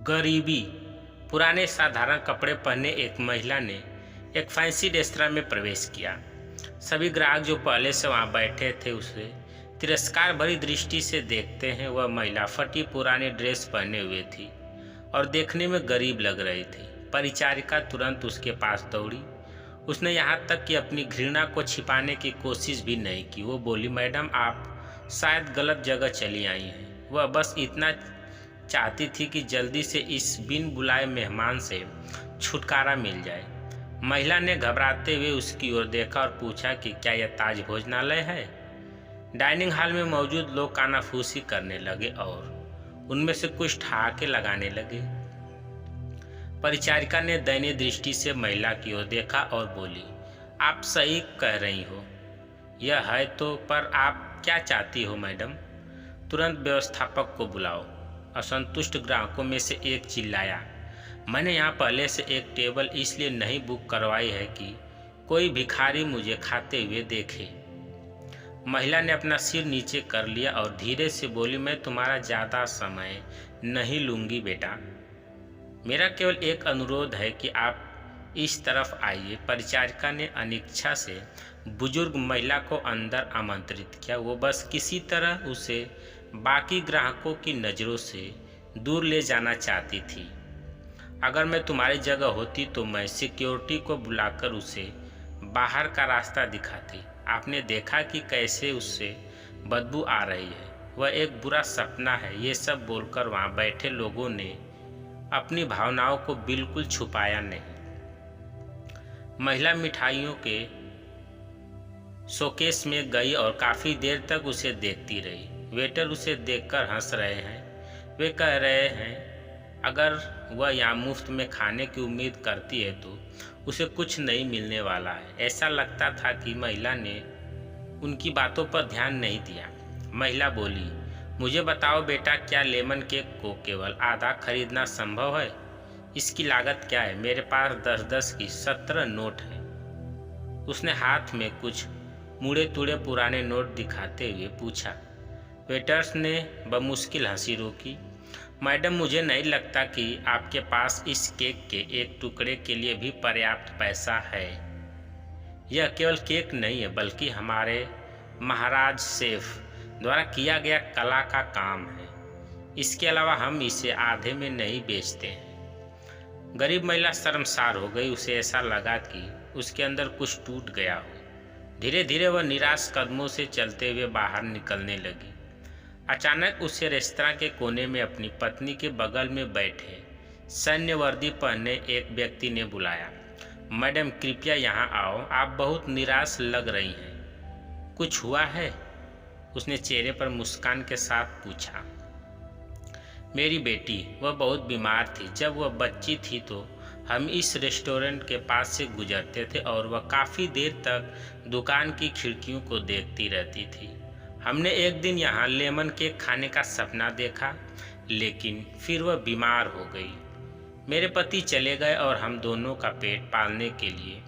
गरीबी। पुराने साधारण कपड़े पहने एक महिला ने एक फैंसी रेस्तरां में प्रवेश किया। सभी ग्राहक जो पहले से वहां बैठे थे उसे तिरस्कार भरी दृष्टि से देखते हैं। वह महिला फटी पुरानी ड्रेस पहने हुए थी और देखने में गरीब लग रही थी। परिचारिका तुरंत उसके पास दौड़ी। उसने यहाँ तक कि अपनी घृणा को छिपाने की कोशिश भी नहीं की। वो बोली, मैडम आप शायद गलत जगह चली आई हैं। वह बस इतना चाहती थी कि जल्दी से इस बिन बुलाए मेहमान से छुटकारा मिल जाए। महिला ने घबराते हुए उसकी ओर देखा और पूछा कि क्या यह ताज भोजनालय है। डाइनिंग हॉल में मौजूद लोग कानाफूसी करने लगे और उनमें से कुछ ठहाके लगाने लगे। परिचारिका ने दयनीय दृष्टि से महिला की ओर देखा और बोली, आप सही कह रही हो, यह है तो, पर आप क्या चाहती हो मैडम? तुरंत व्यवस्थापक को बुलाओ। असंतुष्ट ग्राहकों में से एक चिल्लाया, मैंने यहाँ पहले से एक टेबल इसलिए नहीं बुक करवाई है कि कोई भिखारी मुझे खाते हुए देखे। महिला ने अपना सिर नीचे कर लिया और धीरे से बोली, मैं तुम्हारा ज़्यादा समय नहीं लूँगी बेटा, मेरा केवल एक अनुरोध है कि आप इस तरफ आइए। परिचारिका ने अनिच्छा से बुजुर्ग महिला को अंदर आमंत्रित किया। वो बस किसी तरह उसे बाकी ग्राहकों की नज़रों से दूर ले जाना चाहती थी। अगर मैं तुम्हारी जगह होती तो मैं सिक्योरिटी को बुलाकर उसे बाहर का रास्ता दिखाती। आपने देखा कि कैसे उससे बदबू आ रही है, वह एक बुरा सपना है। ये सब बोलकर वहाँ बैठे लोगों ने अपनी भावनाओं को बिल्कुल छुपाया नहीं। महिला मिठाइयों के शोकेस में गई और काफ़ी देर तक उसे देखती रही। वेटर उसे देखकर हंस रहे हैं। वे कह रहे हैं अगर वह यहाँ मुफ्त में खाने की उम्मीद करती है तो उसे कुछ नहीं मिलने वाला है। ऐसा लगता था कि महिला ने उनकी बातों पर ध्यान नहीं दिया। महिला बोली, मुझे बताओ बेटा, क्या लेमन केक को केवल आधा खरीदना संभव है? इसकी लागत क्या है? मेरे पास 10-10 की 17 नोट है। उसने हाथ में कुछ मुड़े तुड़े पुराने नोट दिखाते हुए पूछा। वेटर्स ने बमुश्किल हंसी रोकी। मैडम, मुझे नहीं लगता कि आपके पास इस केक के एक टुकड़े के लिए भी पर्याप्त पैसा है। यह केवल केक नहीं है बल्कि हमारे महाराज शेफ द्वारा किया गया कला का काम है। इसके अलावा हम इसे आधे में नहीं बेचते हैं। गरीब महिला शर्मसार हो गई। उसे ऐसा लगा कि उसके अंदर कुछ टूट गया हो। धीरे धीरे वह निराश कदमों से चलते हुए बाहर निकलने लगी। अचानक उसे रेस्तरां के कोने में अपनी पत्नी के बगल में बैठे सैन्य वर्दी पहने एक व्यक्ति ने बुलाया, मैडम कृपया यहाँ आओ, आप बहुत निराश लग रही हैं। कुछ हुआ है? उसने चेहरे पर मुस्कान के साथ पूछा। मेरी बेटी, वह बहुत बीमार थी। जब वह बच्ची थी तो हम इस रेस्टोरेंट के पास से गुजरते थे और वह काफ़ी देर तक दुकान की खिड़कियों को देखती रहती थी। हमने एक दिन यहाँ लेमन केक खाने का सपना देखा, लेकिन फिर वह बीमार हो गई। मेरे पति चले गए और हम दोनों का पेट पालने के लिए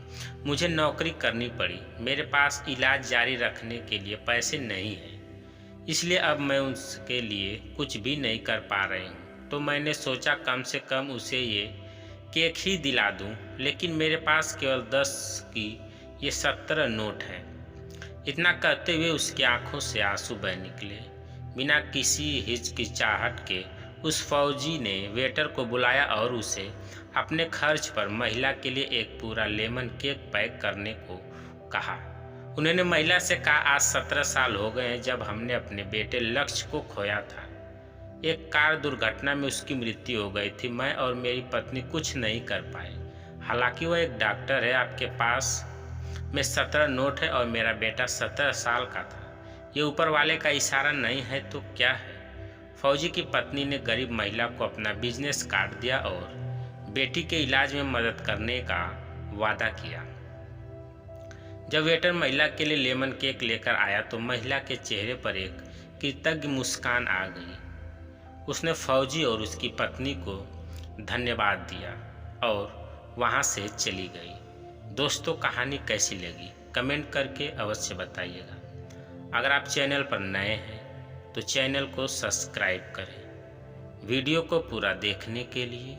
मुझे नौकरी करनी पड़ी। मेरे पास इलाज जारी रखने के लिए पैसे नहीं हैं, इसलिए अब मैं उसके लिए कुछ भी नहीं कर पा रही हूँ। तो मैंने सोचा कम से कम उसे ये केक ही दिला दूँ, लेकिन मेरे पास केवल 10 की ये 17 नोट है। इतना कहते हुए उसकी आंखों से आंसू बह निकले। बिना किसी हिचकिचाहट के उस फौजी ने वेटर को बुलाया और उसे अपने खर्च पर महिला के लिए एक पूरा लेमन केक पैक करने को कहा। उन्होंने महिला से कहा, आज 17 साल हो गए हैं जब हमने अपने बेटे लक्ष्य को खोया था। एक कार दुर्घटना में उसकी मृत्यु हो गई थी। मैं और मेरी पत्नी कुछ नहीं कर पाए। हालांकि वह एक डॉक्टर है। आपके पास में 17 नोट है और मेरा बेटा 17 साल का था। ये ऊपर वाले का इशारा नहीं है तो क्या है? फौजी की पत्नी ने गरीब महिला को अपना बिजनेस कार्ड दिया और बेटी के इलाज में मदद करने का वादा किया। जब वेटर महिला के लिए लेमन केक लेकर आया तो महिला के चेहरे पर एक कृतज्ञ मुस्कान आ गई। उसने फौजी और उसकी पत्नी को धन्यवाद दिया और वहां से चली गई। दोस्तों, कहानी कैसी लगी कमेंट करके अवश्य बताइएगा। अगर आप चैनल पर नए हैं तो चैनल को सब्सक्राइब करें। वीडियो को पूरा देखने के लिए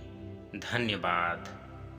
धन्यवाद।